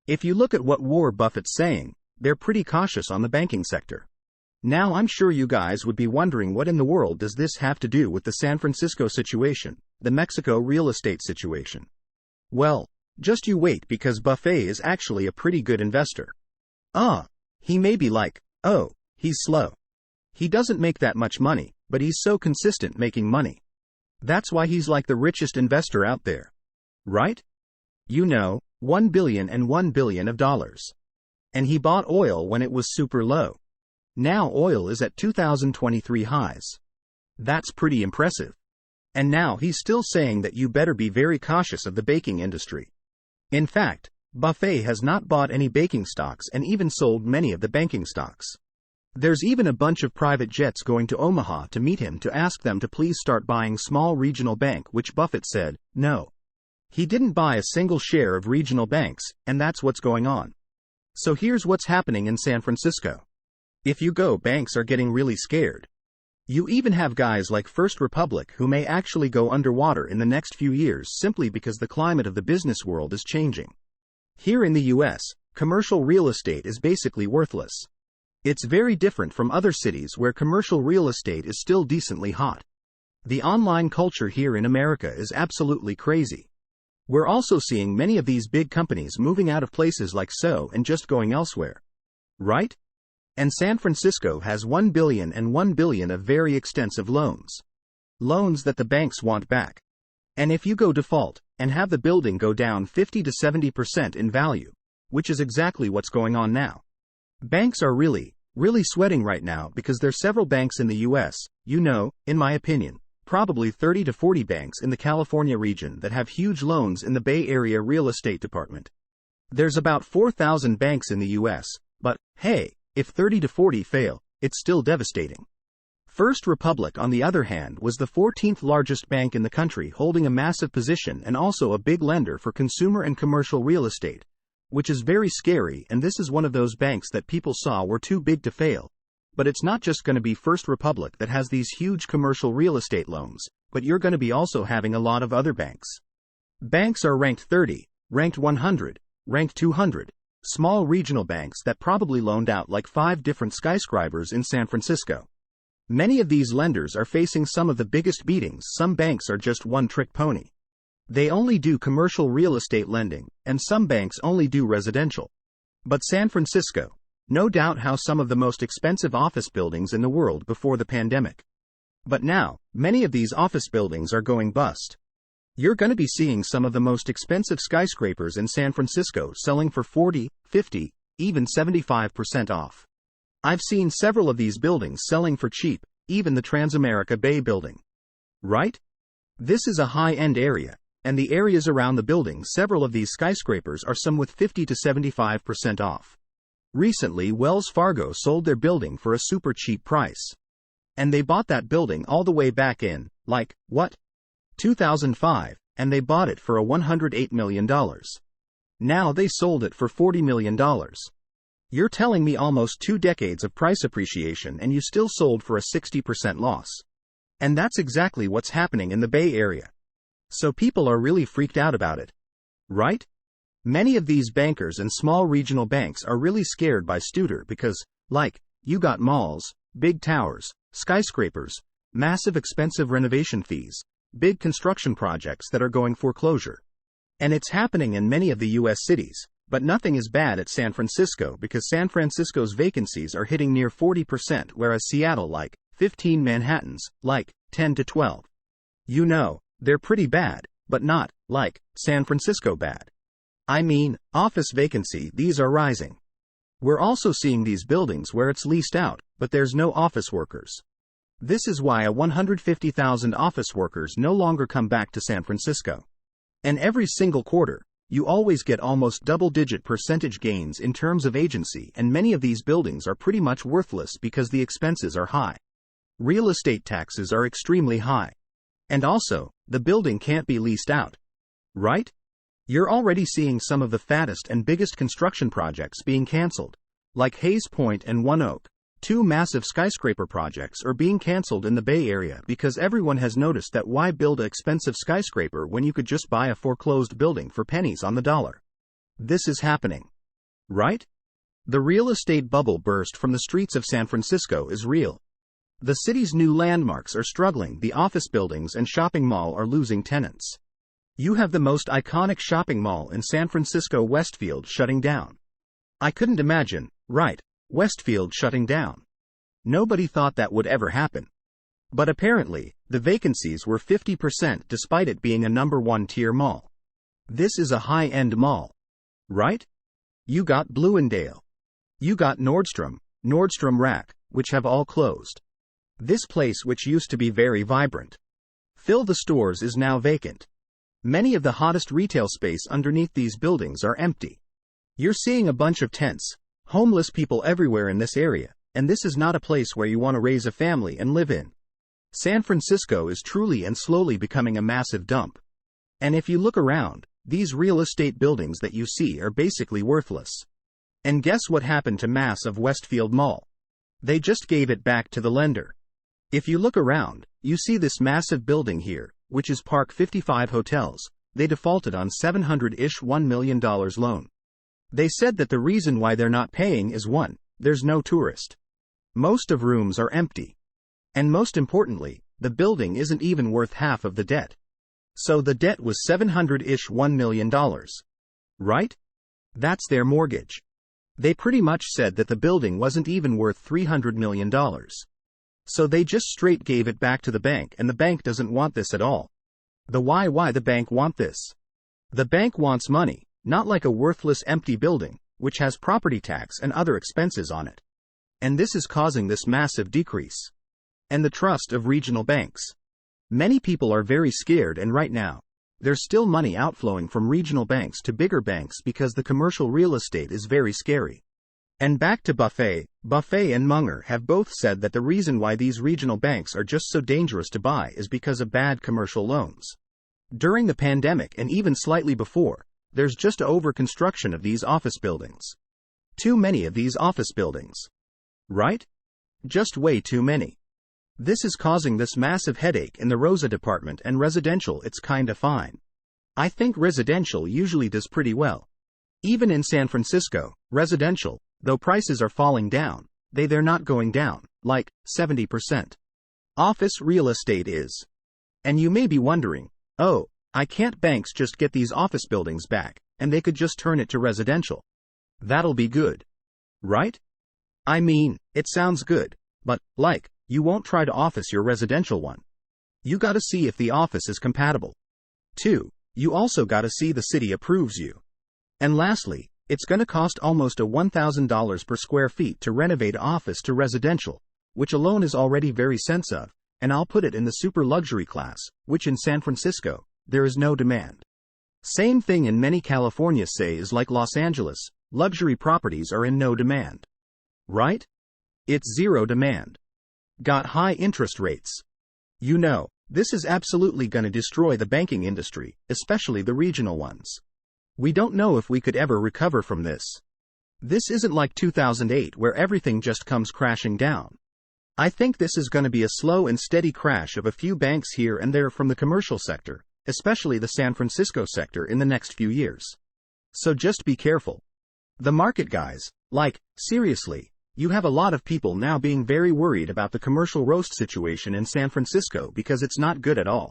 If you look at what Warren Buffett's saying, they're pretty cautious on the banking sector. Now I'm sure you guys would be wondering what in the world does this have to do with the San Francisco situation, the Mexico real estate situation. Well, just you wait because Buffett is actually a pretty good investor. He may be like, oh, he's slow. He doesn't make that much money, but he's so consistent making money. That's why he's like the richest investor out there. Right? You know, $1 billion and $1 billion of dollars. And he bought oil when it was super low. Now oil is at 2023 highs. That's pretty impressive. And now he's still saying that you better be very cautious of the baking industry. In fact, Buffett has not bought any baking stocks and even sold many of the banking stocks. There's even a bunch of private jets going to Omaha to meet him to ask them to please start buying small regional bank, which Buffett said, no. He didn't buy a single share of regional banks, and that's what's going on. So here's what's happening in San Francisco. If you go, banks are getting really scared. You even have guys like First Republic who may actually go underwater in the next few years simply because the climate of the business world is changing. Here in the US, commercial real estate is basically worthless. It's very different from other cities where commercial real estate is still decently hot. The online culture here in America is absolutely crazy. We're also seeing many of these big companies moving out of places like so and just going elsewhere. Right? And San Francisco has $1 billion and $1 billion of very extensive loans. Loans that the banks want back. And if you go default, and have the building go down 50 to 70% in value, which is exactly what's going on now. Banks are really sweating right now because there's several banks in the US, you know, in my opinion, probably 30 to 40 banks in the California region that have huge loans in the Bay Area real estate department. There's about 4,000 banks in the US, but, hey, if 30 to 40 fail, it's still devastating. First Republic, on the other hand, was the 14th largest bank in the country, holding a massive position and also a big lender for consumer and commercial real estate, which is very scary, and this is one of those banks that people saw were too big to fail. But it's not just going to be First Republic that has these huge commercial real estate loans, but you're going to be also having a lot of other banks. Banks are ranked 30, ranked 100, ranked 200, small regional banks that probably loaned out like 5 different skyscrapers in San Francisco. Many of these lenders are facing some of the biggest beatings. Some banks are just one-trick pony. They only do commercial real estate lending, and some banks only do residential. But San Francisco, no doubt, has some of the most expensive office buildings in the world before the pandemic. But now, many of these office buildings are going bust. You're going to be seeing some of the most expensive skyscrapers in San Francisco selling for 40, 50, even 75% off. I've seen several of these buildings selling for cheap, even the Transamerica Bay building. Right? This is a high-end area, and the areas around the building, several of these skyscrapers are some with 50 to 75% off. Recently, Wells Fargo sold their building for a super cheap price. And they bought that building all the way back in, 2005, and they bought it for $108 million. Now they sold it for $40 million. You're telling me almost 2 decades of price appreciation and you still sold for a 60% loss. And that's exactly what's happening in the Bay Area. So people are really freaked out about it. Right? Many of these bankers and small regional banks are really scared by Studer because, you got malls, big towers, skyscrapers, massive expensive renovation fees, big construction projects that are going foreclosure. And it's happening in many of the US cities. But nothing is bad at San Francisco because San Francisco's vacancies are hitting near 40%, whereas Seattle 15, Manhattan's 10 to 12. You know, they're pretty bad, but not San Francisco bad. I mean, office vacancy, these are rising. We're also seeing these buildings where it's leased out, but there's no office workers. This is why 150,000 office workers no longer come back to San Francisco. And every single quarter, you always get almost double-digit percentage gains in terms of agency, and many of these buildings are pretty much worthless because the expenses are high. Real estate taxes are extremely high. And also, the building can't be leased out. Right? You're already seeing some of the fattest and biggest construction projects being canceled, like Hayes Point and One Oak. 2 massive skyscraper projects are being canceled in the Bay Area because everyone has noticed that why build an expensive skyscraper when you could just buy a foreclosed building for pennies on the dollar. This is happening. right? The real estate bubble burst from the streets of San Francisco is real. The city's new landmarks are struggling, the office buildings and shopping mall are losing tenants. You have the most iconic shopping mall in San Francisco, Westfield, shutting down. I couldn't imagine, right? Westfield shutting down. Nobody thought that would ever happen. But apparently, the vacancies were 50% despite it being a number 1 tier mall. This is a high-end mall, right? You got Bloomingdale. You got Nordstrom Rack, which have all closed. This place, which used to be very vibrant, fill the stores, is now vacant. Many of the hottest retail space underneath these buildings are empty. You're seeing a bunch of tents, homeless people everywhere in this area, and this is not a place where you want to raise a family and live in. San Francisco is truly and slowly becoming a massive dump. And if you look around, these real estate buildings that you see are basically worthless. And guess what happened to Mass of Westfield Mall? They just gave it back to the lender. If you look around, you see this massive building here, which is Park 55 Hotels. They defaulted on $700-ish $1 million loan. They said that the reason why they're not paying is 1, there's no tourist. Most of rooms are empty. And most importantly, the building isn't even worth half of the debt. So the debt was $700-ish $1 million. Right? That's their mortgage. They pretty much said that the building wasn't even worth $300 million. So they just straight gave it back to the bank, and the bank doesn't want this at all. Why the bank want this? The bank wants money, not like a worthless empty building, which has property tax and other expenses on it. And this is causing this massive decrease. And the trust of regional banks. Many people are very scared, and right now, there's still money outflowing from regional banks to bigger banks because the commercial real estate is very scary. And back to Buffett and Munger have both said that the reason why these regional banks are just so dangerous to buy is because of bad commercial loans. During the pandemic and even slightly before, there's just over-construction of these office buildings. Too many of these office buildings. Right? Just way too many. This is causing this massive headache in the Rosa department, and residential, it's kinda fine. I think residential usually does pretty well. Even in San Francisco, residential, though prices are falling down, they're not going down, like 70%. Office real estate is. And you may be wondering, oh, I can't banks just get these office buildings back, and they could just turn it to residential? That'll be good. Right? I mean, it sounds good, but, like, you won't try to office your residential one. You gotta see if the office is compatible. 2. You also gotta see the city approves you. And lastly, it's gonna cost almost a $1,000 per square feet to renovate office to residential, which alone is already very sense of, and I'll put it in the super luxury class, which in San Francisco, there is no demand. Same thing in many California is like Los Angeles, luxury properties are in no demand. Right? It's zero demand. Got high interest rates. You know, this is absolutely gonna destroy the banking industry, especially the regional ones. We don't know if we could ever recover from this. This isn't like 2008 where everything just comes crashing down. I think this is gonna be a slow and steady crash of a few banks here and there from the commercial sector, especially the San Francisco sector, in the next few years. So just be careful. The market guys, like, seriously. You have a lot of people now being very worried about the commercial roast situation in San Francisco because it's not good at all.